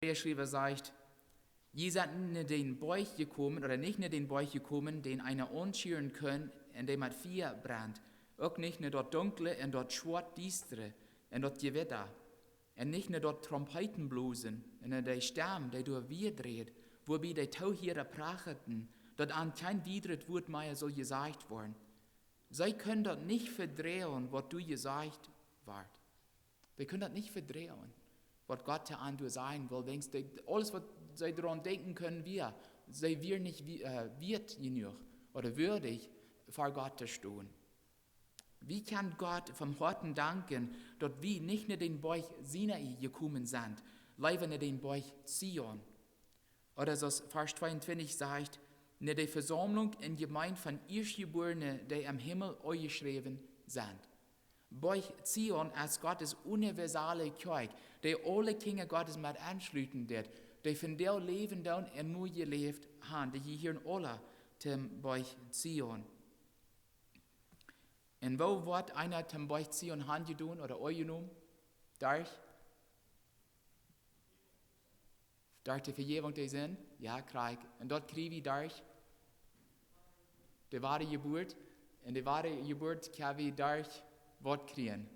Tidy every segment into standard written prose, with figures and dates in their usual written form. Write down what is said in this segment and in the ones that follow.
Der Schreiber sagt, je seid nicht den Beuch gekommen, oder nicht in den Beuch gekommen, den einer unschüren können, in dem hat Feuer brennt. Auch nicht in dort Dunkle, in dort Schwarz Distere, in dort Gewitter. Und nicht in dort Trompeten blosen, in der Sturm, der durch wir dreht, wobei die Tauhiere pracheten, dort an kein widret Wort mehr soll gesagt worden. Sie können dort nicht verdrehen, was du gesagt ward. Sie können dort nicht verdrehen, was Gott an du sein will. Denkst du, alles, was sie daran denken können, sie wir nicht wird genug oder würdig vor Gott zu stehen. Wie kann Gott vom Herzen danken, dass wir nicht in den Beuch Sinai gekommen sind, leider in den Beuch Zion? Oder so Vers 22 sagt, in der Versammlung in Gemeinde von Erstgeborenen, die am Himmel eingeschrieben sind. Beuch Zion als Gottes universale Kirche, die alle Kinder Gottes mit anschließen wird, die von der Leben dann und nur gelebt haben, die hier alle zum Beuch Zion. Und wo wird einer zum Beuch Zion handgetan oder eingenommen? Durch die Vergebung der Sinn? Ja, krieg. Und dort kriege ich durch die wahre Geburt. Und die wahre Geburt kann ich durch was kriegen?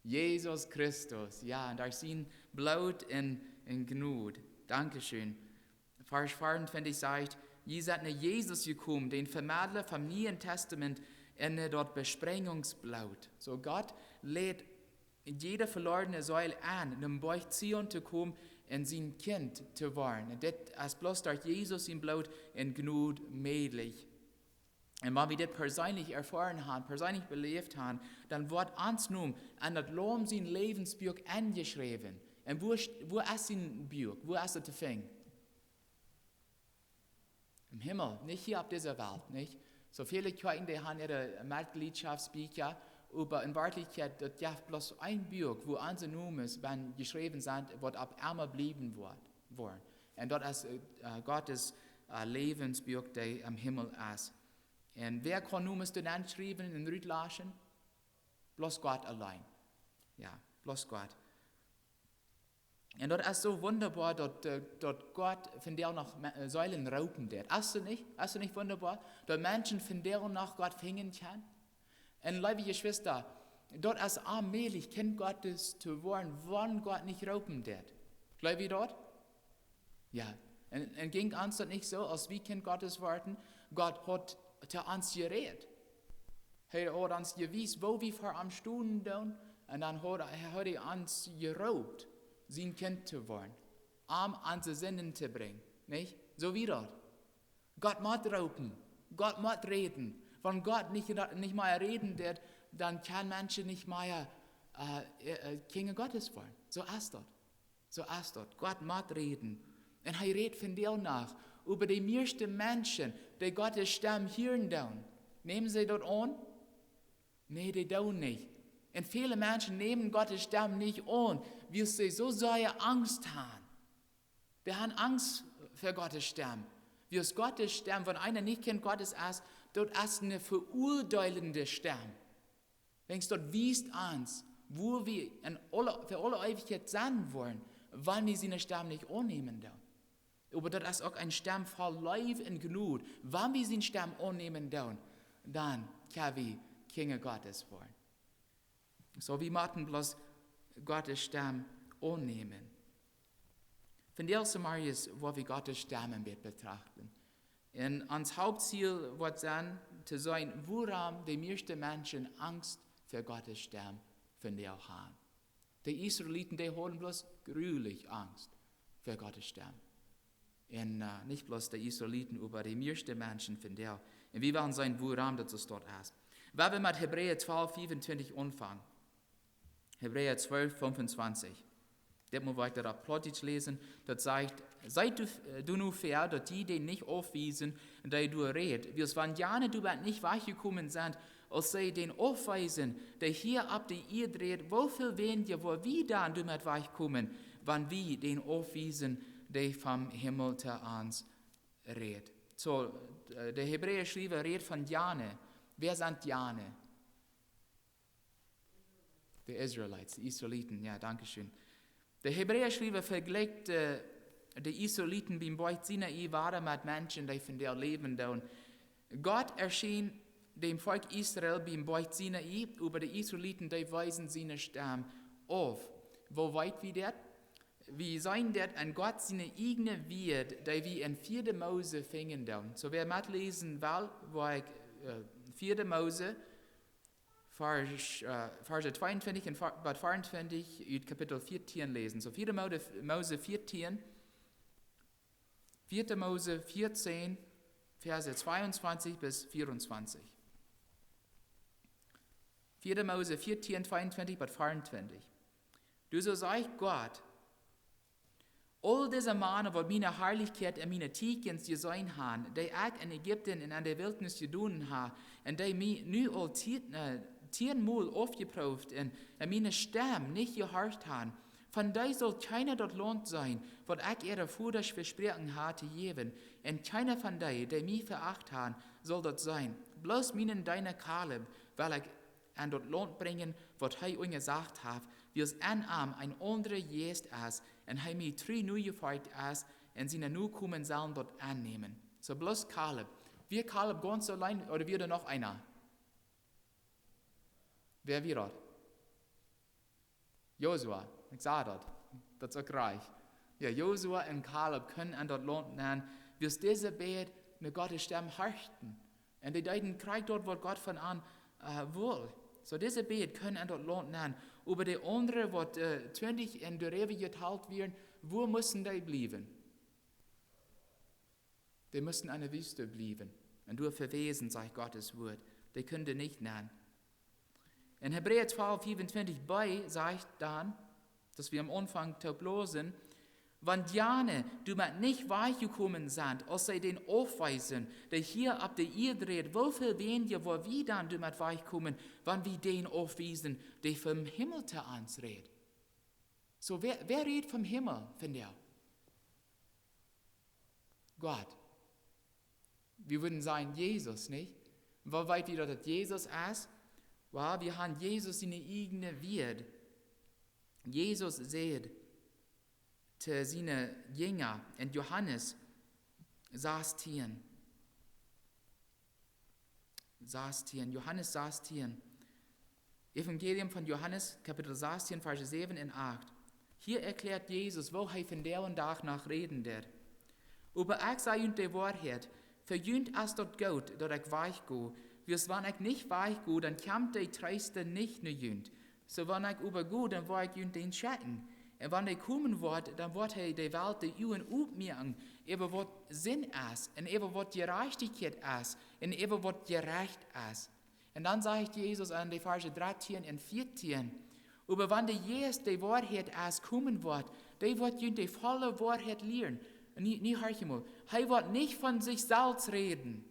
Jesus Christus. Ja, und durch sein Blut in Gnade. Dankeschön. Vers 24 sagt, ihr seid nach Jesus gekommen, den Vermittler vom Neuen Testament, in dort Besprengungsblut. So Gott lädt jede verlorene Säule an, in den Beuch Zion zu kommen und sein Kind zu werden. Und das ist bloß durch Jesus im Blut in Gnade möglich. Und wenn wir das persönlich erfahren haben, persönlich belebt haben, dann wird uns nun an das Lohn sein Lebensbuch angeschrieben. Und wo ist sein Buch? Wo ist es zu finden? Im Himmel, nicht hier auf dieser Welt, nicht? So viele Kirchen, die haben ihre Mitgliedschaftsbücher, aber in Wirklichkeit, das gibt bloß ein Buch, wo unsere Namen wenn geschrieben sind, wird ab einmal bleiben worden. Und das ist Gottes Lebensbuch, der am Himmel ist. Und wer kann Namen dann schreiben in Rütlaschen? Bloß Gott allein. Ja, bloß Gott. Und das ist so wunderbar, dass Gott von der noch Säulen rauben wird. Ist das nicht wunderbar? Dass Menschen von der noch Gott finden können? Und liebe Geschwister, dort ist allmählich Kind Gottes zu werden, wann Gott nicht rauben wird. Glaube ich dort? Ja. Und ging uns das nicht so, als wir Kind Gottes warten? Gott hat zu uns geredet. Er hat uns gewiesen, wo wir vor am Stunden tun, und dann hat er uns geraubt, sein Kind zu werden, unsere Sinnen zu bringen, nicht? So wie dort. Gott muss rauben, Gott muss reden. Wenn Gott nicht mehr reden wird, dann kann Menschen nicht mehr Kinder Gottes werden. So ist dort. Gott muss reden. Und er redet von dir nach, über die meisten Menschen, die Gottes Stimme hören tun. Nehmen sie dort an? Nee, die tun nicht. Und viele Menschen nehmen Gottes Stimme nicht an, weil sie so sehr Angst haben. Die haben Angst für Gottes Stimme. Wie es Gottes Stimme, wenn einer nicht kennt Gottes ist, dort ist eine verurteilende Stimme. Denkst du, dort wiest uns, wo wir für alle Ewigkeit sein wollen, wenn wir seine Stimme nicht annehmen dürfen. Aber dort ist auch ein Stimme voll Liebe und Gnade. Wenn wir seine Stimme annehmen dürfen, dann können wir Kinder Gottes werden. So wie Martin bloß Gottes Stimme annehmen. Von der ersten Mal ist, wo wir Gottes Stimme betrachten. Und uns Hauptziel wird sein, zu sein, woran die meisten Menschen Angst für Gottes Stimme von der haben. Die Israeliten, die haben bloß grühlich Angst für Gottes Stimme. Und nicht bloß die Israeliten, aber die meisten Menschen von der. Und wir werden sein, woran das dort ist. Wenn wir mit Hebräer 12, 25 anfangen. Hebräer 12, 25. Das muss weiter auf Plotitsch lesen. Das sagt, seid du nur fair, dass die nicht aufwiesen, die du redest. Wir waren ja nicht weggekommen sind, als sie den aufweisen, der hier ab die ihr dreht, wofür weniger, wo wir dann du mit wegkommen, wann wir den aufwiesen, der vom Himmel zu uns redet. So, der Hebräer-Schreiber redet von Jane. Wer sind Jane? Die Israelites, die Israeliten, ja, danke schön. Der Hebräerschreiber vergleicht die Israeliten beim Berg Sinai waren mit Menschen, die von der leben. Und Gott erschien dem Volk Israel beim Berg Sinai, über die Israeliten, die weisen seine Stamm auf. Wo weit wie das? Wie sein das an Gott seine eigene Wert, die wir in 4. Mose finden. So wer mitlesen will, wo ich 4. Mose, Verse 22 und 24, in Kapitel 14 lesen. So 4. Mose 14, 4. Mose 14, Verse 22 bis 24. 4. Mose 14, 22 bis 24. Du so sagt Gott, all diese Männer, die meine Herrlichkeit und meine Tiekens gesehen haben, die ich in Ägypten und in der Wildnis getan habe, und die mich nu all 10-mal aufgeprüft und meine Stimme nicht gehört haben, von die soll keiner dort lohnt sein, was ich ihre Väter versprochen hatte geben, und keiner von die mich veracht haben, soll dort sein. Bloß meinen deine Kaleb, weil ich an dort lohnt bringen, was er ihnen gesagt hat, wie es ein anderer jest ist, und er mir 3 neue Feit ist, und seine Nukommen sollen dort annehmen. So bloß Kaleb. Wir Kaleb ganz allein, oder wird noch einer? Wer wird dort? Josua. Ich sah dort. Das ist auch reich. Ja, Josua und Kaleb können an dort lohnt nennen, wie es diese Bett mit Gottes Stimme harchten. Und die deuten kriegt dort, was Gott von an will. So diese Bett können an dort lohnt nennen. Aber die anderen, was 20 in der Rewe geteilt werden, wo müssen die bleiben? Die müssen an der Wüste bleiben. Und durch verwesen, sagt Gottes Wort. Die können die nicht nennen. In Hebräer 12, 25b sagt dann, dass wir am Anfang losen, wenn Jane, du mit nicht weichgekommen sind, als sie den aufweisen, der hier ab der Erde redet, wofür wenige, wo wir dann du mit weichkommen, wenn wir den aufweisen, der vom Himmel zu uns redet. So, wer redet vom Himmel, von der? Gott. Wir würden sagen, Jesus, nicht? Wo weit wir, dass Jesus ist? Well, wir haben Jesus in der eigene Wert. Jesus sagt zu seinen Jüngern, und Johannes saß hier. Johannes saß hier. Evangelium von Johannes, Kapitel 16, Verse 7 und 8. Hier erklärt Jesus, wo er von der und Tag nach reden wird. Aber ich sage euch die Wahrheit, für jünt ist dort gut, dass ich weich gehe. Wies wenn ich nicht weich gehe, dann kommt die Treiste nicht nur jünt. So wenn ich übergehe, dann war ich jünt den Schatten. Und wenn er kommen wird, dann wird er die Welt die Juden aufmerken, über was Sinn ist, und über was Gerechtigkeit ist, und über was gerecht ist. Und dann sagt Jesus an die Verse 13 und 14, aber wenn der Jesus die Wahrheit ist, kommen wird, der wird jünt die volle Wahrheit lernen. Und nie hör mal, er wird nicht von sich selbst reden.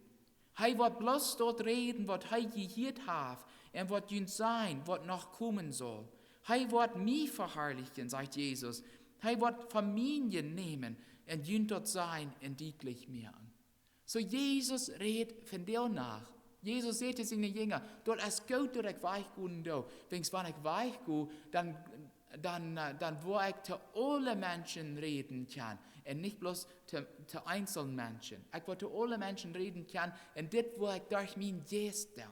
Er wird bloß dort reden, was er gehört hat, und was jünt sein, was noch kommen soll. Er wird mich verherrlichen, sagt Jesus. Er wird Familien nehmen und jünt dort sein und deutlich merken. So Jesus redet von dir nach. Jesus sagt es in den Jüngern, dort ist gut, dass ich weich gehe. Wenn ich weich gehe, dann wo ich zu allen Menschen reden kann. Und nicht bloß zu einzelnen Menschen. Ich will zu allen Menschen reden kann. Und das will ich durch mein Geist tun.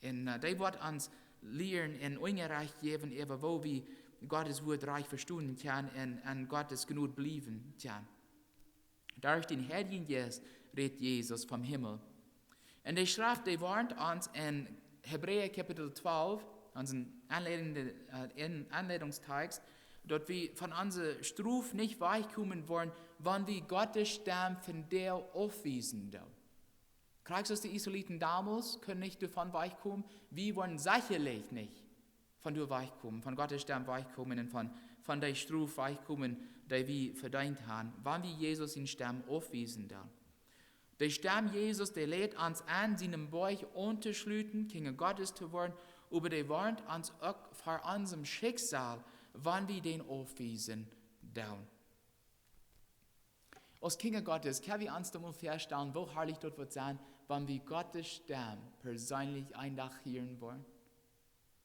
Und das wird uns lehren und Ungerecht geben, über wo wir Gottes Wort reich verstehen kann und an Gottes Gnade bleiben kann. Durch den Heiligen Geist redet Jesus vom Himmel. Und die Schrift, die warnt uns in Hebräer Kapitel 12, unseren Anleitungstext, dort wir von unserer Struf nicht weichkommen wollen, wenn wir Gottes Stimme von der aufwiesen. Kriegst du die Israeliten damals, können nicht davon weichkommen, wir wollen sicherlich nicht von dir weichkommen, von Gottes Stimme weichkommen und von der Struf weichkommen, die wir verdient haben, wenn wir Jesus in Stimme aufwiesen. Der Stamm Jesus, der lädt uns an, seinem Bauch unterschlüten, Kinder Gottes zu werden, aber der warnt uns auch vor unserem Schicksal, wann wir den aufwiesen. Als Kinder Gottes können wir uns einmal feststellen, wo herrlich dort wird sein, wenn wir Gottes Stamm persönlich ein Tag hören wollen.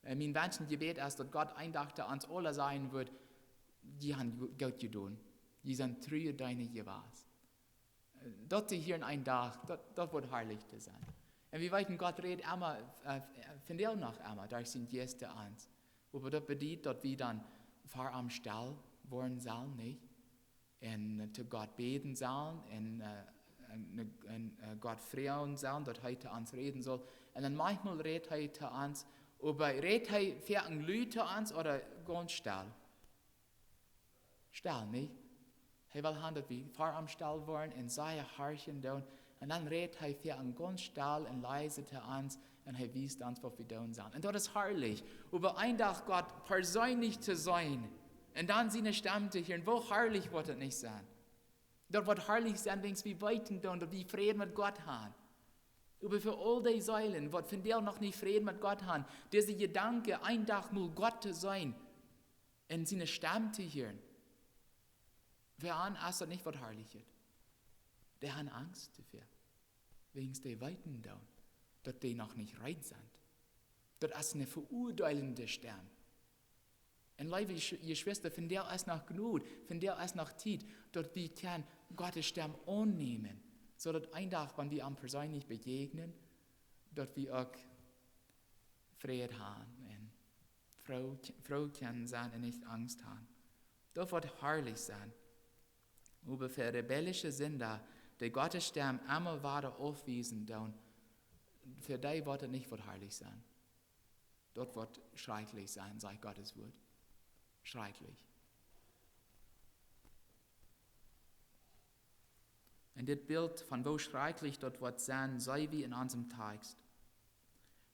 Mein Wunsch und Gebet ist, dass Gott ein Tag uns alle sein wird, die haben Gott getan. Die sind treu deine Gewaß. Dort sie hier in einem Tag, dort wird herrlich zu sein. Und wir weiten, Gott redet immer, von der noch immer, da sind die erste eins. Aber das bedeutet, dass wir dann vor am Stall wollen sollen, nicht? Und zu Gott beten sollen, und Gott freuen sollen, dass er zu uns reden soll. Und dann manchmal redet er zu uns, aber redet er für ein Leute zu uns oder ganz Stall? Stall, nicht? Er will haben, dass wir vor am Stall wollen und seine Harchen tun. Und dann redet er für einen ganz Stall und leise zu uns und er wies uns, was wir tun sollen. Und das ist herrlich, über einen Tag Gott persönlich zu sein und dann seine Stimme zu hören. Wo herrlich wird das nicht sein? Dort wird herrlich sein, wenn wir weiten tun, dass wir Frieden mit Gott haben. Aber für all die Säulen, was von der noch nicht Frieden mit Gott haben, diese Gedanke, ein Tag mal Gott zu sein und seine Stimme zu hören. Wer an ist das nicht was Herrliches. Der haben Angst dafür. Wegen der Weiten da, dass die noch nicht rein sind. Das ist eine verurteilende Stimme. Und liebe Geschwister, von der ist noch genug, von der ist noch Zeit, dass wir Gottes Stimme annehmen, so dass ein Tag, wenn wir am persönlich begegnen, dass wir auch Frieden haben und froh können sein und nicht Angst haben. Das wird herrlich sein. Aber für rebellische Sünder, die Gottes Stimme einmal weiter aufwiesen, für die wird es nicht herrlich sein. Dort wird schrecklich sein, sagt Gottes Wort. Schrecklich. Und das Bild von wo schrecklich dort wird sein, sei wie in unserem Text.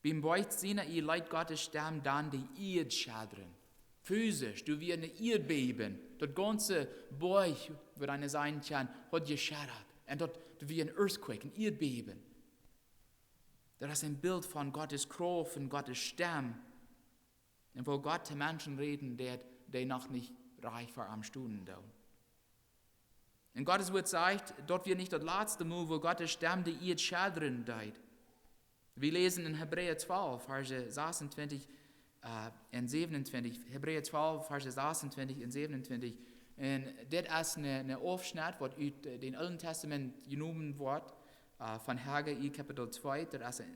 Beim Beucht Sinai leidt Gottes Stimme dann die Erde schadern. Physisch, du wie eine Erdbeben. Das ganze Beuch, wo eine sein kann, hat geschattert. Und dort wie ein Earthquake, ein Erdbeben. Das ist ein Bild von Gottes Kraft und Gottes Stimme. Und wo Gott zu Menschen reden, die noch nicht reich war am Stunden da. Und Gottes Wort sagt, dort wir nicht das letzte Mal, wo Gottes Stimme die Erde schadern deit. Wir lesen in Hebräer 12, Verse 26 und 27. Hebräer 12, Verse 26 und 27. Und das ist eine Aufschnitt, was aus dem Alten Testament genommen wird, von Haggai Kapitel 2. Das ist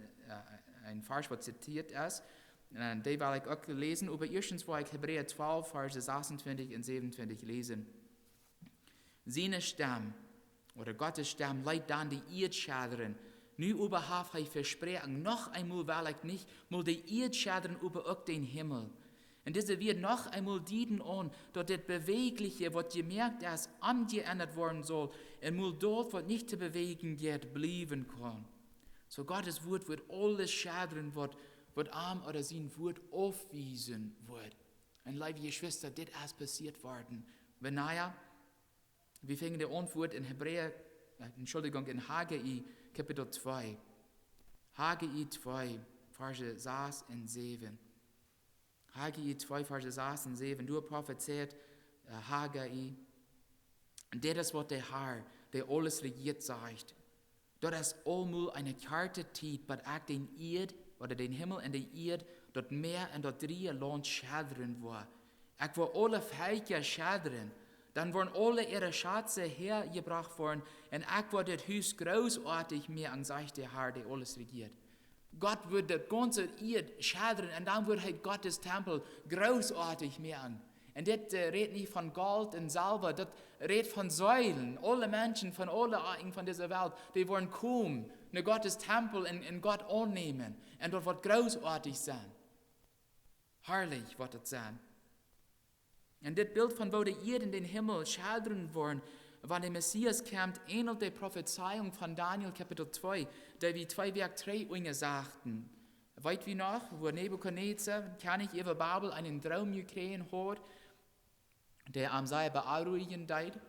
ein Vers, was zitiert ist. Und die will ich auch lesen. Aber erstens will ich Hebräer 12, Verse 26 und 27 lesen. Seine Stimme, oder Gottes Stimme, leitet dann die Erdschadern. Nu überhaupt er versprechen, noch einmal will ich nicht, mal die Erdschadern über auch den Himmel. Und diese wird noch einmal dienen an, dass das Bewegliche, was gemerkt ist, angeändert worden soll, und mal dort, was nicht zu bewegen geht, bleiben kann. So Gottes Wort wird alles schadern, was arm oder sein Wort aufwiesen wird. Und liebe Geschwister, das ist passiert worden. Wenn wir fingen die Antwort in in Haggai Kapitel 2. Haggai 2, Verse 6 und 7. Haggai 2, Verse 6 und 7. Du prophezeit Haggai. Und das ist, was der Herr, der alles regiert, sagt. Das ist allmal eine Karte Zeit, bei auch den Erd, oder den Himmel und die Erd, dort Meer und dort drei Land schadern war. Ich will alle Völker schadern. Dann wurden alle ihre Schätze hergebracht worden und ich wurde das Haus großartig mehr an sich der Herr, der alles regiert. Gott wird das ganze Erd schadern und dann wird halt Gottes Tempel großartig mehr an. Und das redet nicht von Gold und Silber, das redet von Säulen. Alle Menschen von allen Ecken von dieser Welt, die wollen kommen, in Gottes Tempel in Gott annehmen. Und das wird großartig sein. Herrlich wird das sein. Und das Bild von wo die Erde in den Himmel schadern wollen, wann der Messias kommt, ähnelt der Prophezeiung von Daniel Kapitel 2, der wie 2 Werk 3 Dinge sagten. Weit wie noch, wo Nebuchadnezzar, König über Babel, einen Traum gekriegt hat, der am sei beunruhigend deit.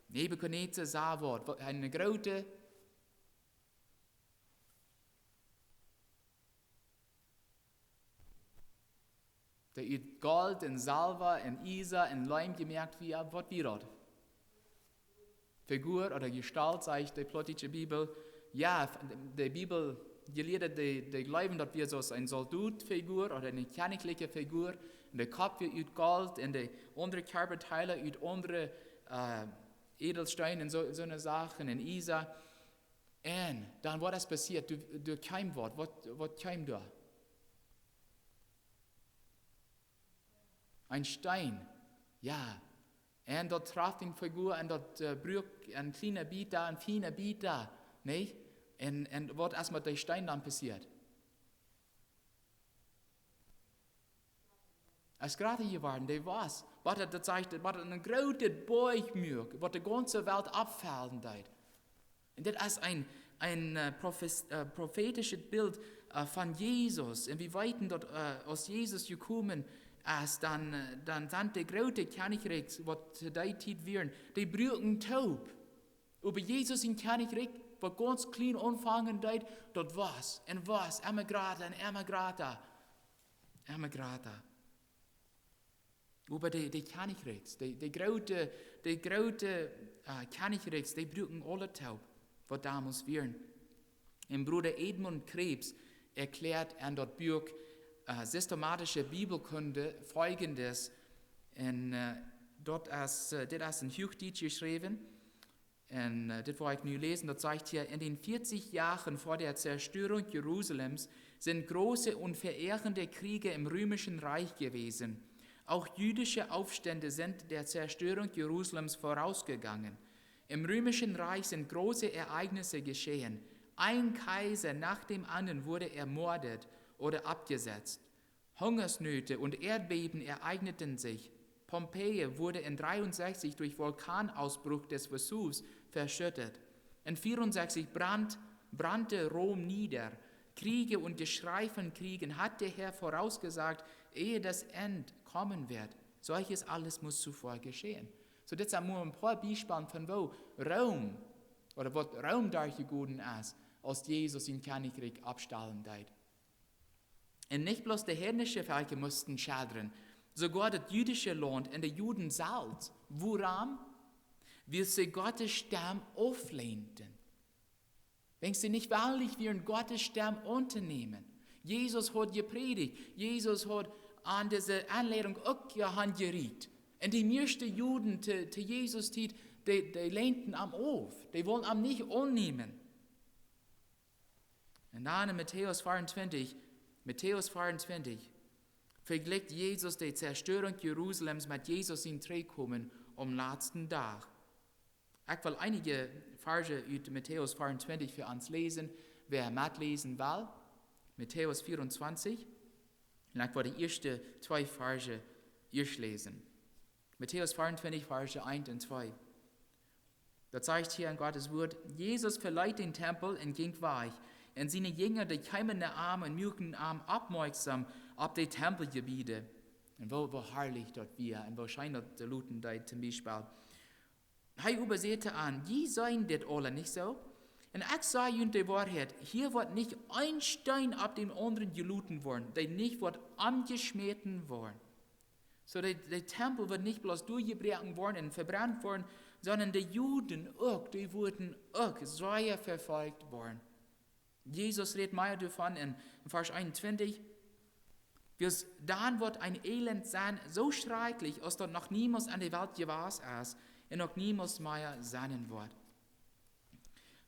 Nebuchadnezzar sah was, eine große der hat Gold und Silber und Isa und Leim gemerkt, wie was wie das? Figur oder Gestalt, sagt die plottische Bibel. Ja, die Bibel, die Lehrer, die glauben, dass wir so eine Soldatfigur oder eine königliche Figur, und der Kopf wird aus Gold und die anderen Körperteile aus anderen Edelsteinen und so eine Sachen und Isa. Und dann, was das passiert, du kein Wort, was kein da? Ein Stein, ja. Und dort traf die Figur und dort brüch ein kleiner Biet da, ein feiner Biet da, nicht? Und was erstmal der Stein dann passiert? Es gerade geworden, der was das zeigt, was eine große Beuchmück, was die ganze Welt abfallen deit. Und das ist ein prophetisches Bild von Jesus, und wie weit dort aus Jesus gekommen ist, dann sind die große Königreiche, was die Zeit werden, die brüchen taub. Über Jesus in Königreich, was ganz klein anfangen deit, dort was, immer grata. Über die Königreichs, die große Königreichs, die brüchen alle taub, was damals werden. Im Bruder Edmund Krebs erklärt an dort Buch systematische Bibelkunde folgendes, und dort ist ein Hochdeutsch geschrieben, und das wollte ich nun lesen, dort sagt hier, in den 40 Jahren vor der Zerstörung Jerusalems sind große und verheerende Kriege im römischen Reich gewesen. Auch jüdische Aufstände sind der Zerstörung Jerusalems vorausgegangen. Im römischen Reich sind große Ereignisse geschehen. Ein Kaiser nach dem anderen wurde ermordet oder abgesetzt. Hungersnöte und Erdbeben ereigneten sich. Pompeji wurde in 63 durch Vulkanausbruch des Vesuvs verschüttet. In 64 brannte Rom nieder. Kriege und Geschrei von Kriegen hat der Herr vorausgesagt, ehe das Ende kommen wird. Solches alles muss zuvor geschehen. So, das sind nur ein paar Beispiele von wo Rom, oder was Rom durchgegangen ist, als Jesus in Königreich abstahlen deit. Und nicht bloß die heidnische Völker mussten schadern, sogar das jüdische Land und die Juden selbst. Woran? Weil sie Gottes Stamm auflehnten. Wenn sie nicht wahrlich ihren Gottes Stamm unternehmen. Jesus hat gepredigt, Jesus hat an diese Anleitung auch geriet. Und die meisten Juden zu Jesus, die lehnten am auf, die wollen am nicht annehmen. Und dann in Matthäus 24, vergleicht Jesus die Zerstörung Jerusalems mit Jesus in Zurückkommen am letzten Tag. Ich will einige Verse aus Matthäus 24 für uns lesen, wer mitlesen will. Matthäus 24. Und ich will die ersten 2 Verse lesen. Matthäus 24, Verse 1 und 2. Da zeigt hier in Gottes Wort, Jesus verleiht den Tempel und ging weich. Und seine Jünger, die kämen Arm und mürken Arm aufmerksam auf die Tempelgebiete. Und wo herrlich dort wir, und wo scheint dort die Luten da zum Beispiel. Er übersetzte an, die seien das alle nicht so. Und ich sage ihnen die Wahrheit, hier wird nicht ein Stein ab dem anderen geluten worden, der nicht wird angeschmeten worden. So der Tempel wird nicht bloß durchgebrochen worden und verbrannt worden, sondern die Juden auch, die wurden auch sehr verfolgt worden. Jesus redet mehr davon in Vers 21, bis dann wird ein Elend sein, so schrecklich, als dort noch niemals an der Welt gewesen ist und noch niemals mehr sein wird.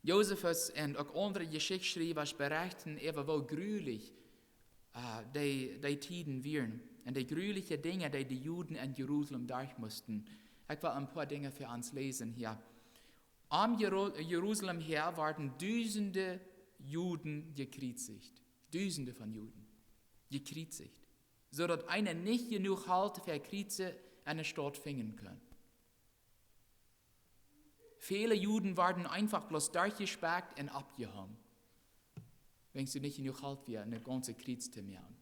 Josephus und auch andere Geschichtsschreiber berichten eben, wo grühlich die Tiden wären und die grühlichen Dinge, die Juden in Jerusalem durch mussten. Ich will ein paar Dinge für uns lesen hier. Am Jerusalem her waren Tausende Juden gekreuzigt. Tausende von Juden gekreuzigt. So dass einer nicht genug Halt für Kreuze eine Stadt finden kann. Viele Juden waren einfach bloß durchgesperrt und abgehauen. Wenn sie nicht genug Halt für eine ganze Kreuz zu machen.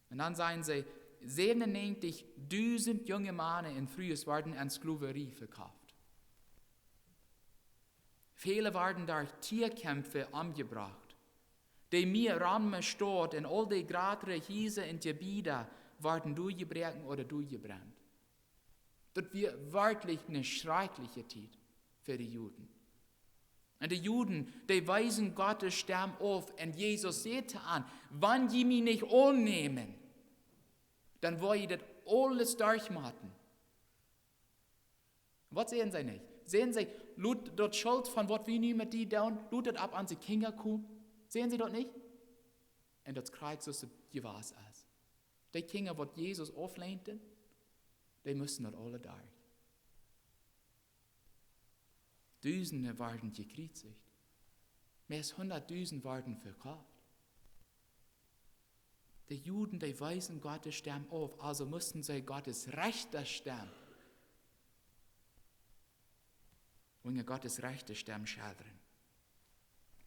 Und dann seien sie 97.000 junge Männer in frühes werden an Sklaverei verkauft. Viele werden durch Tierkämpfe umgebracht. Die mir Rahmen Stadt und all die größeren Häuser und Gebiete werden durchgebrochen oder durchgebrannt. Das wird wirklich eine schreckliche Zeit für die Juden. Und die Juden, die weisen Gottes Stamm auf und Jesus sagte an, wenn die mich nicht annehmen, dann wollen das alles durchmachen. Was sehen sie nicht? Sehen sie, lut dort Schuld von was wir nie mit die down, lutet ab an die Kinder kommen? Sehen sie dort nicht? Und das kriegt so die was aus. Die Kinder, was Jesus auflehnten, die müssen dort alle durch. Tausende werden gekreuzigt. Mehr als 100.000 werden verkauft. Die Juden, die weisen Gottes Stamm auf, also mussten sie Gottes rechter Stamm und Gottes rechter Stamm schildern.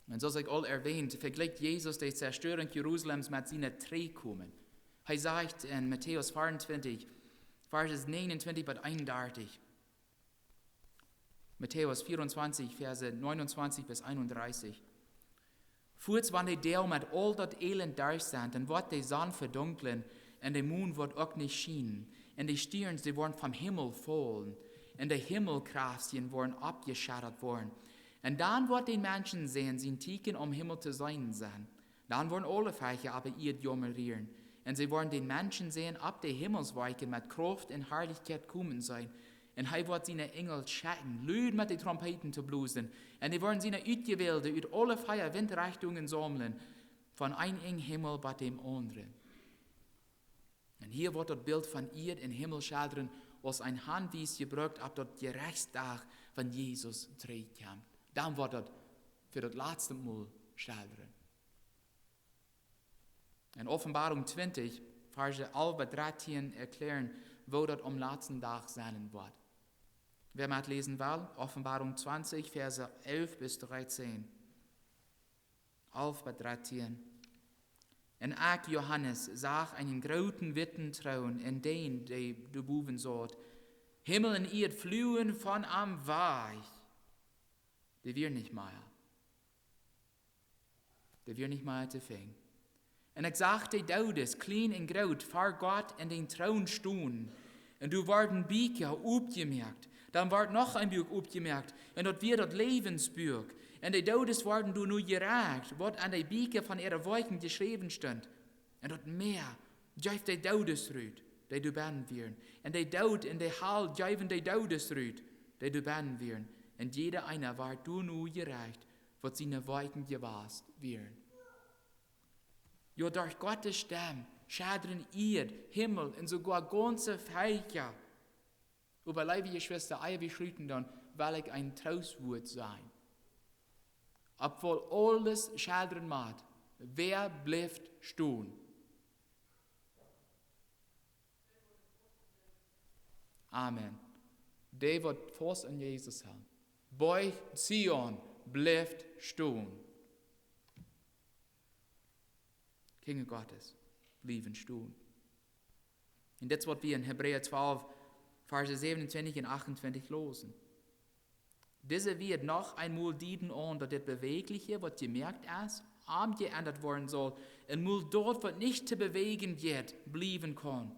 Und so sei all erwähnt, vergleicht Jesus die Zerstörung Jerusalems mit seinen Zurückkommen. Er sagt in Matthäus 24, Verses 29 bis 31, Matthäus 24, Verse 29 bis 31. Voorts wanneer deel met al dat elend daar zijn, dan wordt de zon verdunkelen en de maan wordt ook niet schijnen. En de sterren die worden vom Himmel fallen en de hemelkrachten worden abgeschattert worden. En dan wordt de mensen zijn, zijn teken Himmel te zijn. Dan worden alle Völker aber ihr jommerieren. En sie worden den Menschen sehen, ab de Himmelsweiken mit Kraft und Herrlichkeit kommen sein. En hij wordt zijn engel schatten, luid met de trompeten te blozen. En die worden zijn uitgewählte uit alle vier windrichtungen sammeln, von ein eng Himmel bei dem anderen. En hier wordt het beeld van ihr in Himmel schilderen, als een handwies gebruikt ab dat Gerichtsdag van Jesus terugkomt. Dan wordt het voor het laatste Mal schilderen. In Offenbarung 20, Verse 11 bis 13 erklären, wo das am letzten Tag sein wird. Wer mal lesen will, Offenbarung 20, Verse 11 bis 13. 11 bis 13. En ik, Johannes, zag einen großen witten Thron, in den de boven zat. Himmel en Erd fluwen von am Weich. Die wir nicht mehr. Die wir nicht mehr zu fingen. En ik zag de Todes, klein en groot, vor Gott in den Thron stehen. Und du worden Bücher aufgemerkt. Dann ward noch ein Buch aufgemerkt. Und dort wird das Lebensbuch. Und die Todes worden du nur gerecht, was an die Bücher von ihrer Wolken geschrieben stand. Und dort mehr, jäuft die Todes rüht, die du bannen werden. Und die Tod in die Hall jäufen die Todes rüht, die du bannen werden. Und jeder einer ward du nur gerecht, was seine Wolken gewasst werden. Jo, durch Gottes Stamm schadren ihr Himmel und sogar ganze Völker. Aber liebe Geschwister, wir schritten dann, weil ich ein Trostwort sein. Obwohl alles schadren macht, wer bleibt stehen? Amen. Der wird fast an Jesus haben. Bei Zion bleibt stehen. Kinder Gottes, blieben stehen. Und das, was wir in Hebräer 12, Verse 27 und 28 losen. Diese wird noch einmal dienen an, dass das Bewegliche, was gemerkt ist, abgeändert worden soll, und mal dort, was nicht zu bewegen wird, bleiben kann.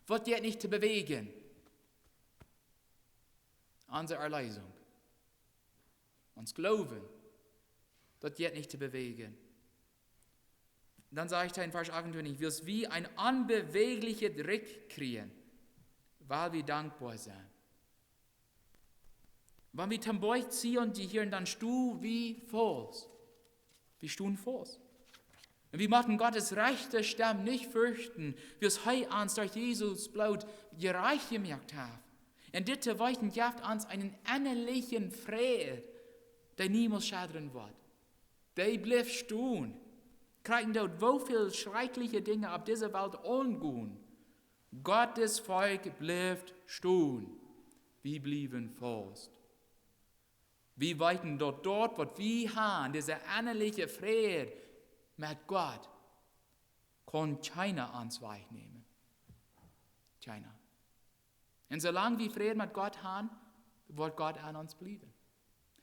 Was wird nicht zu bewegen? Unsere Erlösung. Uns Glauben. Das wird nicht zu bewegen. Dann sage ich da in Vers 28, wirst wie ein unbewegliches Rick kriegen, weil wir dankbar sind. Wenn wir zum Beuch ziehen, die hier dann stu wie Fuß. Wir stehen Fuß. Und wir machen Gottes rechte Stamm nicht fürchten, wie es heute uns durch Jesus Blut gerecht gemerkt hat. Und diese Weichen gibt uns einen innerlichen Frieden, der niemals schadern wird. Der bleibt stehen. Kriegen dort wo viel schreckliche Dinge auf dieser Welt angehen. Gottes Volk bleibt stehen. Wir blieben fast. Wir weiten dort, was wir haben, dieser innerliche Friede mit Gott, kann keiner ans Weich nehmen. Keiner. Und solange wir Frieden mit Gott haben, wird Gott an uns bleiben.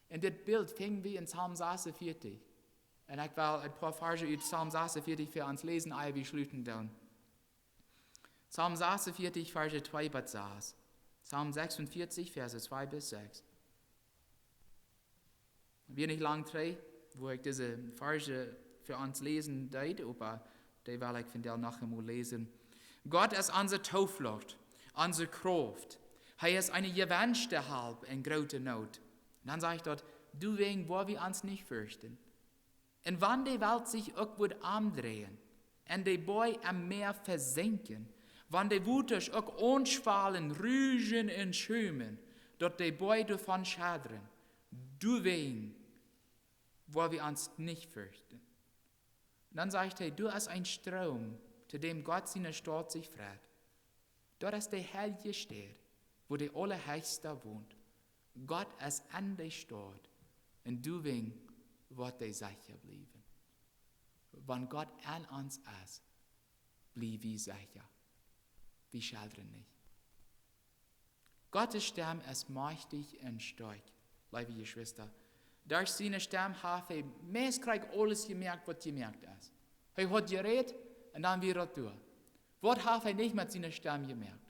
Und das Bild fingen wir in Psalm 46. Und ich will ein paar Verse aus Psalm 46 für uns lesen, ehe wir schließen dann. Psalm 46, Verse 2 bis 6. Psalm 46, Verse 2 bis 6. Wir nicht lang drei, wo ich diese Verse für uns lesen werde, aber die will ich von der nachher mal lesen. Gott ist unsere Zuflucht, unsere Kraft. Er ist eine gewünschte Halb in großer Not. Und dann sage ich dort, du wegen, wo wir uns nicht fürchten. Und wann die Welt sich auch wird umdrehen und die Boy am Meer versenken, wann die Wuters auch unschwallen, rügen und schömen, dort die Boy davon schadren, du wegen, wo wir uns nicht fürchten. Und dann sage ich dir, du hast ein Strom, zu dem Gott seine Stadt sich freut. Dort ist der heilige Stadt, wo der Allerheiligste wohnt. Gott ist an der Stadt und du wegen wird der sicher bleiben. Wenn Gott an uns ist, bleiben wir sicher. Wir schadern nicht. Gottes Stamm ist mächtig und stark, liebe Geschwister. Durch seine Stamm hat er meistens alles gemerkt, was gemerkt ist. Er hat geredet und dann wieder durch. Was hat er nicht mit seiner Stamm gemerkt?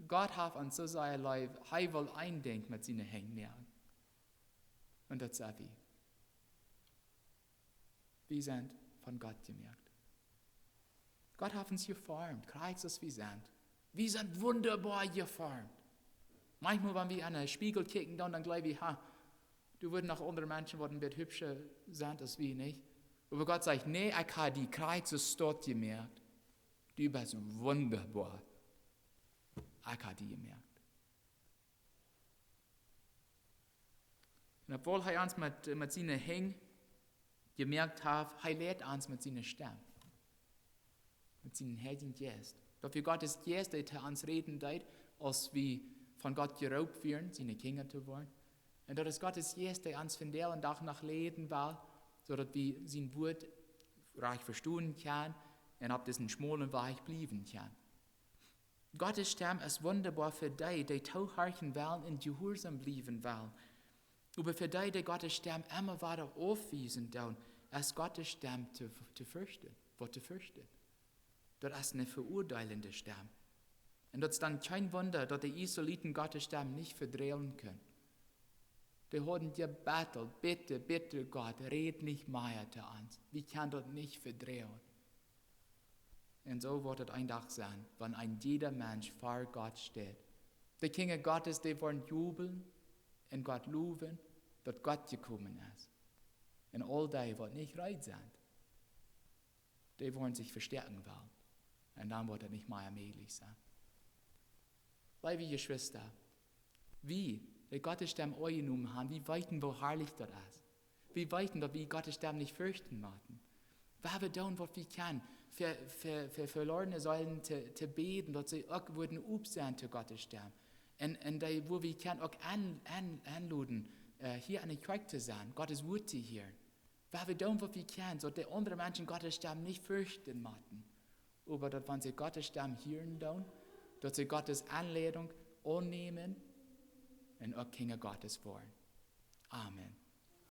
Gott hat uns so sein Leib, er will eindenken mit seinen Hängern. Und das ist wie. Wir sind von Gott gemerkt. Gott hat uns geformt, kreuz es wie sind. Wir sind wunderbar geformt. Manchmal, wenn wir an den Spiegel kicken, dann glaube ich, du würdest noch andere Menschen, die ein bisschen hübscher sind als wir, nicht? Aber Gott sagt, nee, ich habe die Kreuz dort gemerkt. Du bist wunderbar. Ich habe die gemerkt. Und obwohl er uns mit seinen Hängen gemerkt hat, er lehrt uns mit seinen Stimmen. Mit seinen Heiligen Geist. Dafür Gottes Geist, der uns reden wird, als wir von Gott geraubt werden, seine Kinder zu werden. Und das ist Gottes Geist, der uns von der und Tag nach leben will, sodass wir sein Wort reich verstehen können und auf diesen schmalen Weg bleiben können. Gottes Stamm ist wunderbar für die, die tauchharchen wollen und gehorsam bleiben wollen. Aber für die, die Gottes Stamm immer weiter aufwiesen, ist Gottes Stamm zu fürchten. Das ist eine verurteilende Stamm. Und das ist dann kein Wunder, dass die Israeliten Gottes Stamm nicht verdrehen können. Die haben gebettelt, bitte, bitte Gott, red nicht mehr zu uns. Wir können das nicht verdrehen. Und so wird es ein Tag sein, wenn ein jeder Mensch vor Gott steht. Die Kinder Gottes, die wollen jubeln und Gott loben, dass Gott gekommen ist. Und all die, die nicht reich sind, die wollen sich verstärken wollen. Und dann wird es nicht mehr möglich sein. Liebe Geschwister, wie die Gottes Stamm angenommen haben, wie weiten, wo herrlich das ist. Wie weiten, dass wir Gottes Stamm nicht fürchten müssen. Was wir tun, was wir können, für verlorene Säulen zu beten, dass sie auch würden sein zu Gottes Stamm. Und wo wir können auch anladen, hier an der Kirche zu sein, Gottes Wort zu hören. Was wir tun, was wir können, so dass die anderen Menschen Gottes Stamm nicht fürchten müssen. Aber dass, wenn sie Gottes Stamm hören, dass sie Gottes Anleitung annehmen und auch Kinder Gottes wollen. Amen.